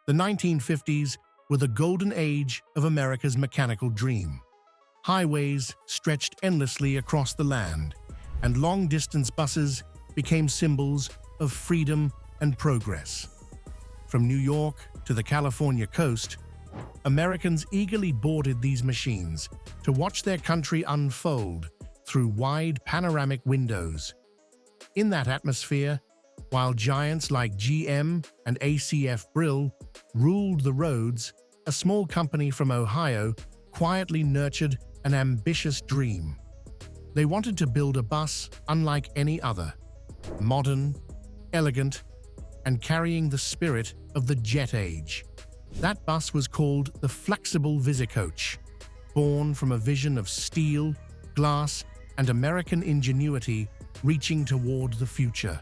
The 1950s were the golden age of America's mechanical dream. Highways stretched endlessly across the land, and long-distance buses became symbols of freedom and progress. From New York to the California coast, Americans eagerly boarded these machines to watch their country unfold through wide panoramic windows. In that atmosphere, while giants like GM and ACF Brill ruled the roads, a small company from Ohio quietly nurtured an ambitious dream. They wanted to build a bus unlike any other, modern, elegant, and carrying the spirit of the jet age. That bus was called the Flxible Visicoach, born from a vision of steel, glass, and American ingenuity reaching toward the future.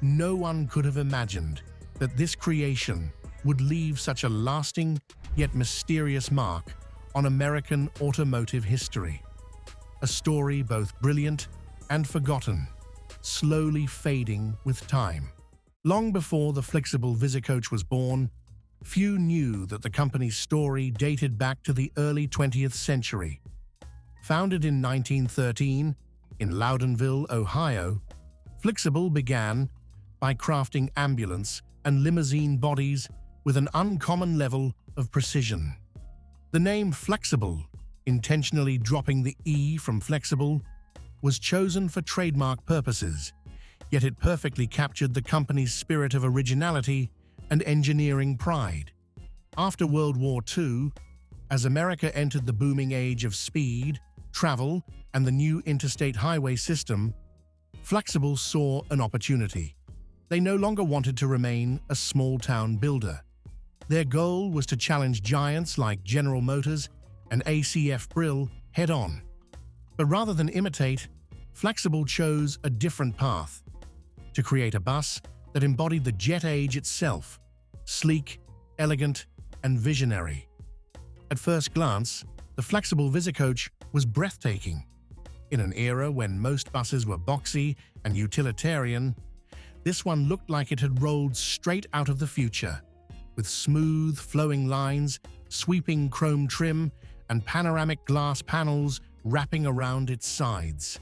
No one could have imagined that this creation would leave such a lasting yet mysterious mark on American automotive history. A story both brilliant and forgotten, slowly fading with time. Long before the Flxible Visicoach was born, few knew that the company's story dated back to the early 20th century. Founded in 1913 in Loudonville, Ohio, Flxible began by crafting ambulance and limousine bodies with an uncommon level of precision. The name Flxible, intentionally dropping the E from flexible, was chosen for trademark purposes, yet it perfectly captured the company's spirit of originality and engineering pride. After World War II, as America entered the booming age of speed, travel, and the new interstate highway system, Flxible saw an opportunity. They no longer wanted to remain a small-town builder. Their goal was to challenge giants like General Motors and ACF Brill head-on. But rather than imitate, Flxible chose a different path: to create a bus that embodied the jet age itself, sleek, elegant, and visionary. At first glance, the Flxible Visicoach was breathtaking. In an era when most buses were boxy and utilitarian, this one looked like it had rolled straight out of the future, with smooth, flowing lines, sweeping chrome trim, and panoramic glass panels wrapping around its sides.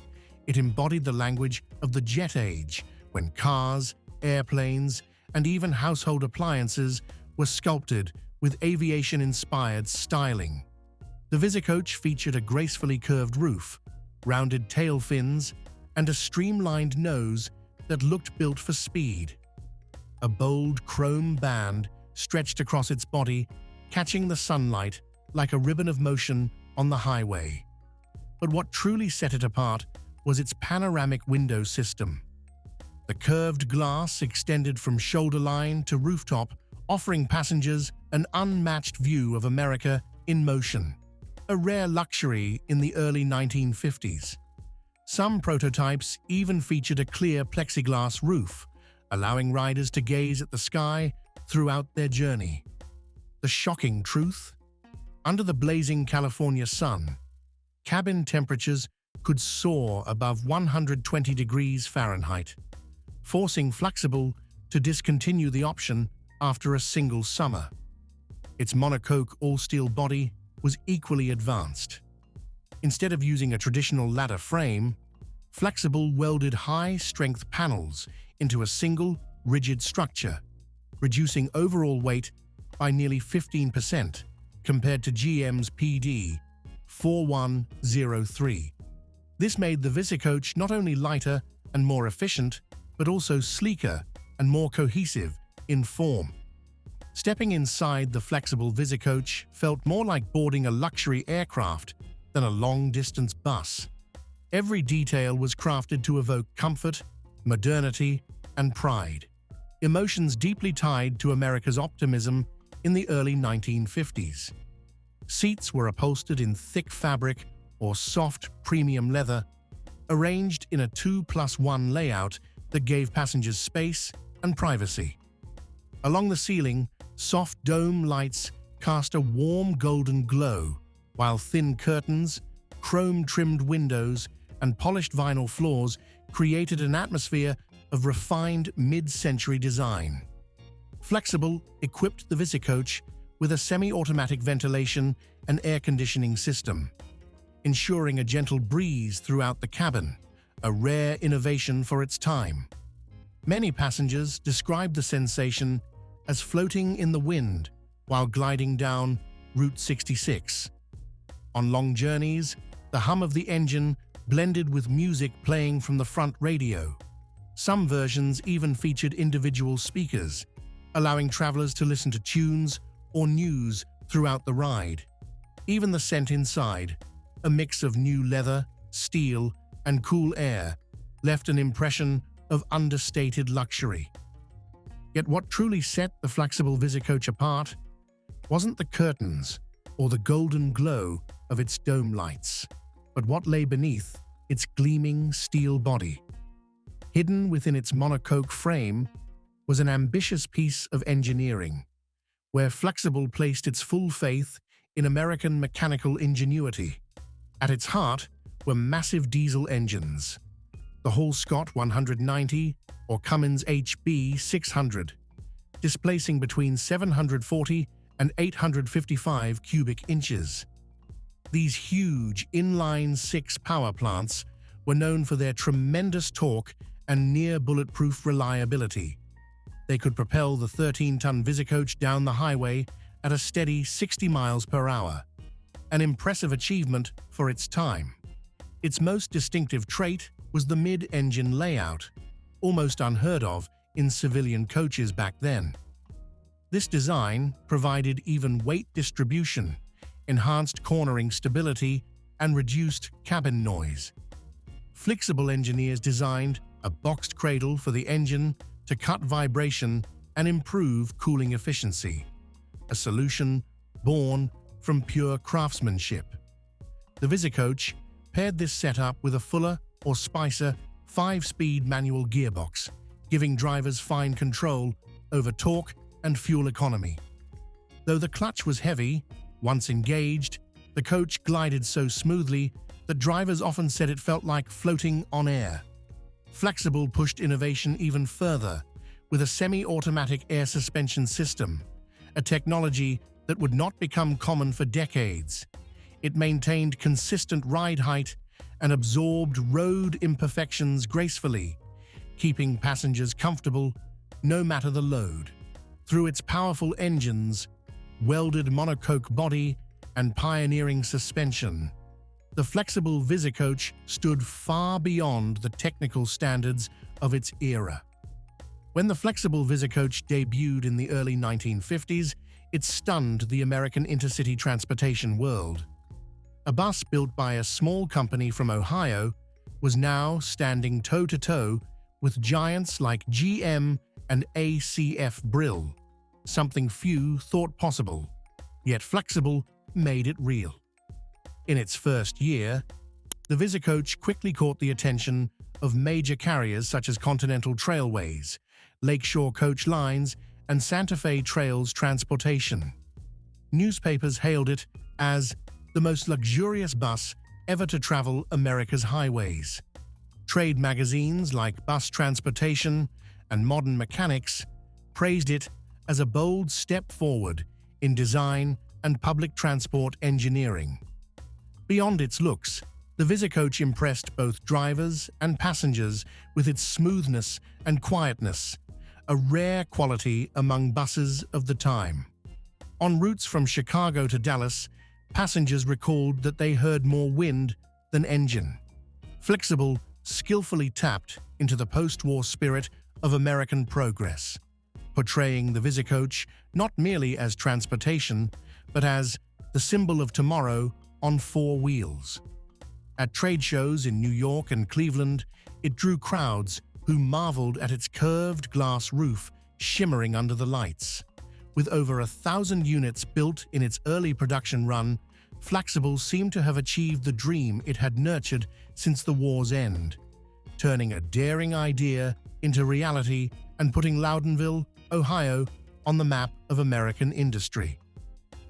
It embodied the language of the jet age, when cars, airplanes, and even household appliances were sculpted with aviation-inspired styling. The Visicoach featured a gracefully curved roof, rounded tail fins, and a streamlined nose that looked built for speed. A bold chrome band stretched across its body, catching the sunlight like a ribbon of motion on the highway. But what truly set it apart was its panoramic window system. The curved glass extended from shoulder line to rooftop, offering passengers an unmatched view of America in motion, a rare luxury in the early 1950s. Some prototypes even featured a clear plexiglass roof, allowing riders to gaze at the sky throughout their journey. The shocking truth? Under the blazing California sun, cabin temperatures could soar above 120 degrees Fahrenheit, forcing Flxible to discontinue the option after a single summer. Its monocoque all-steel body was equally advanced. Instead of using a traditional ladder frame, Flxible welded high-strength panels into a single, rigid structure, reducing overall weight by nearly 15% compared to GM's PD 4103. This made the Visicoach not only lighter and more efficient, but also sleeker and more cohesive in form. Stepping inside the Flxible Visicoach felt more like boarding a luxury aircraft than a long-distance bus. Every detail was crafted to evoke comfort, modernity, and pride, emotions deeply tied to America's optimism in the early 1950s. Seats were upholstered in thick fabric or soft, premium leather, arranged in a 2+1 layout that gave passengers space and privacy. Along the ceiling, soft dome lights cast a warm golden glow, while thin curtains, chrome-trimmed windows, and polished vinyl floors created an atmosphere of refined mid-century design. Flxible equipped the Visicoach with a semi-automatic ventilation and air conditioning system, ensuring a gentle breeze throughout the cabin, a rare innovation for its time. Many passengers described the sensation as floating in the wind while gliding down Route 66. On long journeys, the hum of the engine blended with music playing from the front radio. Some versions even featured individual speakers, allowing travelers to listen to tunes or news throughout the ride. Even the scent inside, a mix of new leather, steel, and cool air, left an impression of understated luxury. Yet what truly set the Flxible Visicoach apart wasn't the curtains or the golden glow of its dome lights, but what lay beneath its gleaming steel body. Hidden within its monocoque frame was an ambitious piece of engineering, where Flxible placed its full faith in American mechanical ingenuity. At its heart were massive diesel engines, the Hall-Scott 190 or Cummins HB 600, displacing between 740 and 855 cubic inches. These huge inline-six power plants were known for their tremendous torque and near-bulletproof reliability. They could propel the 13-ton Vizcoach down the highway at a steady 60 miles per hour, an impressive achievement for its time. Its most distinctive trait was the mid-engine layout, almost unheard of in civilian coaches back then. This design provided even weight distribution, enhanced cornering stability, and reduced cabin noise. Flxible engineers designed a boxed cradle for the engine to cut vibration and improve cooling efficiency, a solution born from pure craftsmanship. The Vizcoach paired this setup with a Fuller or Spicer 5-speed manual gearbox, giving drivers fine control over torque and fuel economy. Though the clutch was heavy, once engaged, the coach glided so smoothly that drivers often said it felt like floating on air. Flxible pushed innovation even further with a semi-automatic air suspension system, a technology that would not become common for decades. It maintained consistent ride height and absorbed road imperfections gracefully, keeping passengers comfortable no matter the load. Through its powerful engines, welded monocoque body, and pioneering suspension, the Flxible Visicoach stood far beyond the technical standards of its era. When the Flxible Visicoach debuted in the early 1950s, it stunned the American intercity transportation world. A bus built by a small company from Ohio was now standing toe-to-toe with giants like GM and ACF Brill, something few thought possible. Yet Flxible made it real. In its first year, the Vizcoach quickly caught the attention of major carriers such as Continental Trailways, Lakeshore Coach Lines, and Santa Fe Trails Transportation. Newspapers hailed it as the most luxurious bus ever to travel America's highways. Trade magazines like Bus Transportation and Modern Mechanics praised it as a bold step forward in design and public transport engineering. Beyond its looks, the Vizcoach impressed both drivers and passengers with its smoothness and quietness, a rare quality among buses of the time. On routes from Chicago to Dallas, passengers recalled that they heard more wind than engine. Flxible skillfully tapped into the post-war spirit of American progress, portraying the Vizcoach not merely as transportation, but as the symbol of tomorrow on four wheels. At trade shows in New York and Cleveland, it drew crowds who marveled at its curved glass roof shimmering under the lights. With over 1,000 units built in its early production run, Flxible seemed to have achieved the dream it had nurtured since the war's end, turning a daring idea into reality and putting Loudonville, Ohio, on the map of American industry.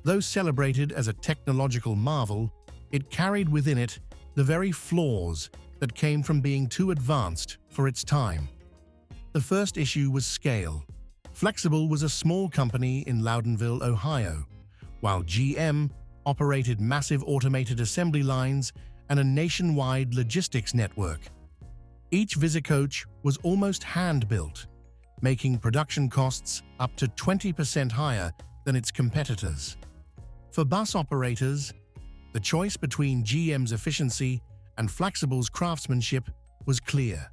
Though celebrated as a technological marvel, it carried within it the very flaws that came from being too advanced for its time. The first issue was scale. Flxible was a small company in Loudonville, Ohio, while GM operated massive automated assembly lines and a nationwide logistics network. Each Visicoach was almost hand-built, making production costs up to 20% higher than its competitors. For bus operators, the choice between GM's efficiency and Flxible's craftsmanship was clear.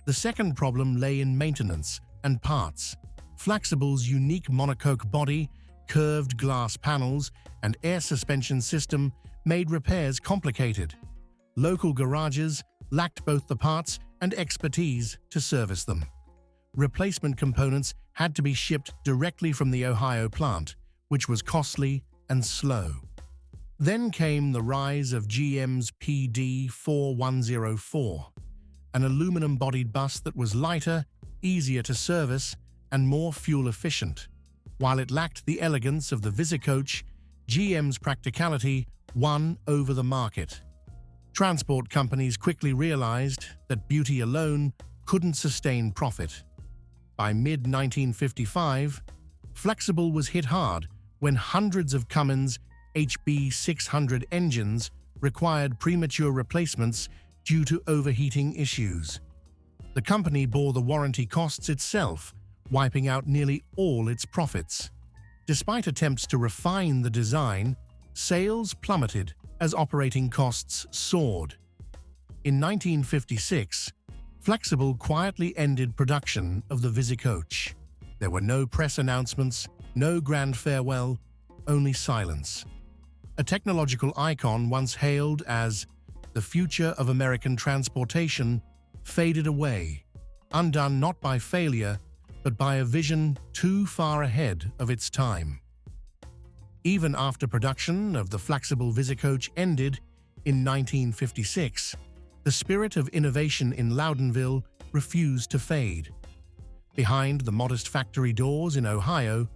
The second problem lay in maintenance and parts. Flxible's unique monocoque body, curved glass panels, and air suspension system made repairs complicated. Local garages lacked both the parts and expertise to service them. Replacement components had to be shipped directly from the Ohio plant, which was costly and slow. Then came the rise of GM's PD4104, an aluminum-bodied bus that was lighter, easier to service, and more fuel-efficient. While it lacked the elegance of the Visicoach, GM's practicality won over the market. Transport companies quickly realized that beauty alone couldn't sustain profit. By mid-1955, Flxible was hit hard when hundreds of Cummins HB600 engines required premature replacements due to overheating issues. The company bore the warranty costs itself, wiping out nearly all its profits. Despite attempts to refine the design, sales plummeted as operating costs soared. In 1956, Flxible quietly ended production of the Visicoach. There were no press announcements, no grand farewell, only silence. A technological icon once hailed as the future of American transportation faded away, undone not by failure, but by a vision too far ahead of its time. Even after production of the Flxible Visicoach ended in 1956, the spirit of innovation in Loudonville refused to fade. Behind the modest factory doors in Ohio,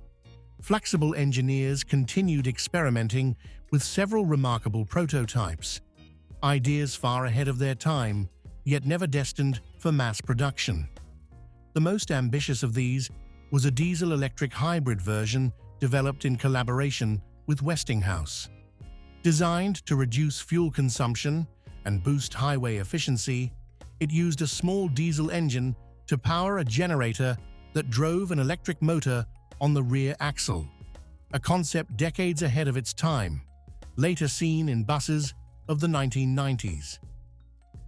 Flxible engineers continued experimenting with several remarkable prototypes, ideas far ahead of their time, yet never destined for mass production. The most ambitious of these was a diesel-electric hybrid version developed in collaboration with Westinghouse. Designed to reduce fuel consumption and boost highway efficiency, it used a small diesel engine to power a generator that drove an electric motor on the rear axle, a concept decades ahead of its time, later seen in buses of the 1990s.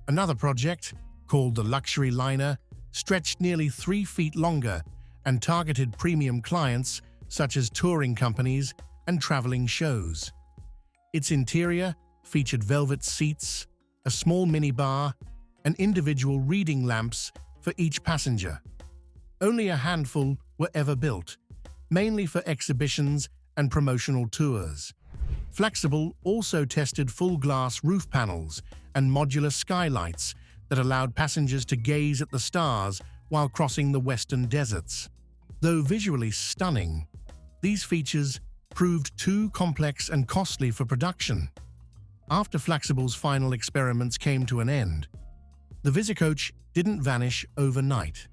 Another project, called the Luxury Liner, stretched nearly 3 feet longer and targeted premium clients such as touring companies and traveling shows. Its interior featured velvet seats, a small minibar, and individual reading lamps for each passenger. Only a handful were ever built, mainly for exhibitions and promotional tours. Flxible also tested full-glass roof panels and modular skylights that allowed passengers to gaze at the stars while crossing the western deserts. Though visually stunning, these features proved too complex and costly for production. After Flxible's final experiments came to an end, the Visicoach didn't vanish overnight.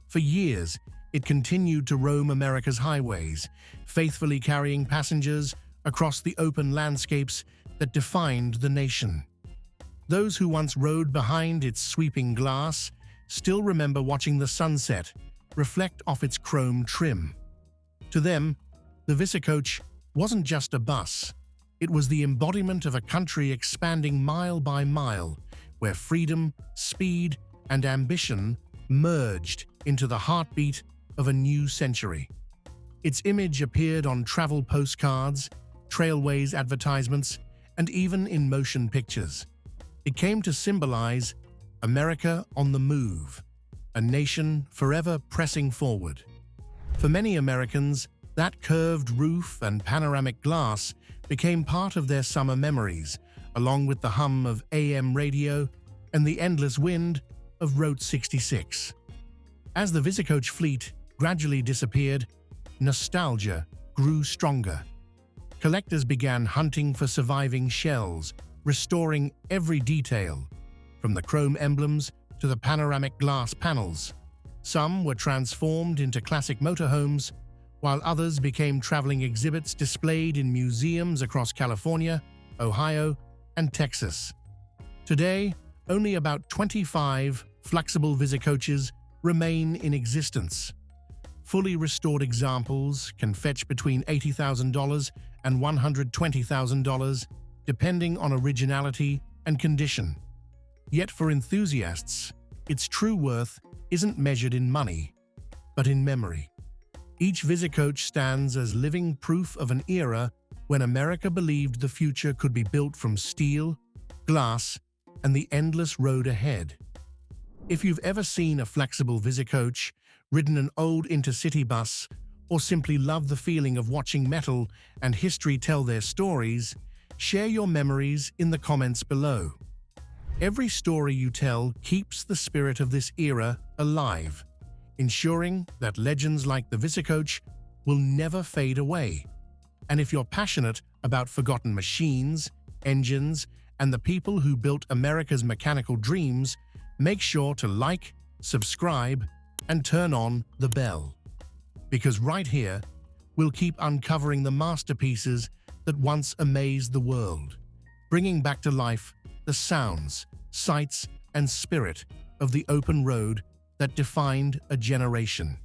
For years, it continued to roam America's highways, faithfully carrying passengers across the open landscapes that defined the nation. Those who once rode behind its sweeping glass still remember watching the sunset reflect off its chrome trim. To them, the Visicoach wasn't just a bus. It was the embodiment of a country expanding mile by mile, where freedom, speed, and ambition merged into the heartbeat of a new century. Its image appeared on travel postcards, trailways advertisements, and even in motion pictures. It came to symbolize America on the move, a nation forever pressing forward. For many Americans, that curved roof and panoramic glass became part of their summer memories, along with the hum of AM radio and the endless wind of Route 66. As the Visicoach fleet gradually disappeared, nostalgia grew stronger. Collectors began hunting for surviving shells, restoring every detail, from the chrome emblems to the panoramic glass panels. Some were transformed into classic motorhomes, while others became traveling exhibits displayed in museums across California, Ohio, and Texas. Today, only about 25 Flxible Visicoaches remain in existence. Fully restored examples can fetch between $80,000 and $120,000, depending on originality and condition. Yet for enthusiasts, its true worth isn't measured in money, but in memory. Each Vizcoach stands as living proof of an era when America believed the future could be built from steel, glass, and the endless road ahead. If you've ever seen a Flxible Visicoach, ridden an old intercity bus, or simply love the feeling of watching metal and history tell their stories, share your memories in the comments below. Every story you tell keeps the spirit of this era alive, ensuring that legends like the Vizcoach will never fade away. And if you're passionate about forgotten machines, engines, and the people who built America's mechanical dreams, make sure to like, subscribe, and turn on the bell. Because right here, we'll keep uncovering the masterpieces that once amazed the world, bringing back to life the sounds, sights, and spirit of the open road that defined a generation.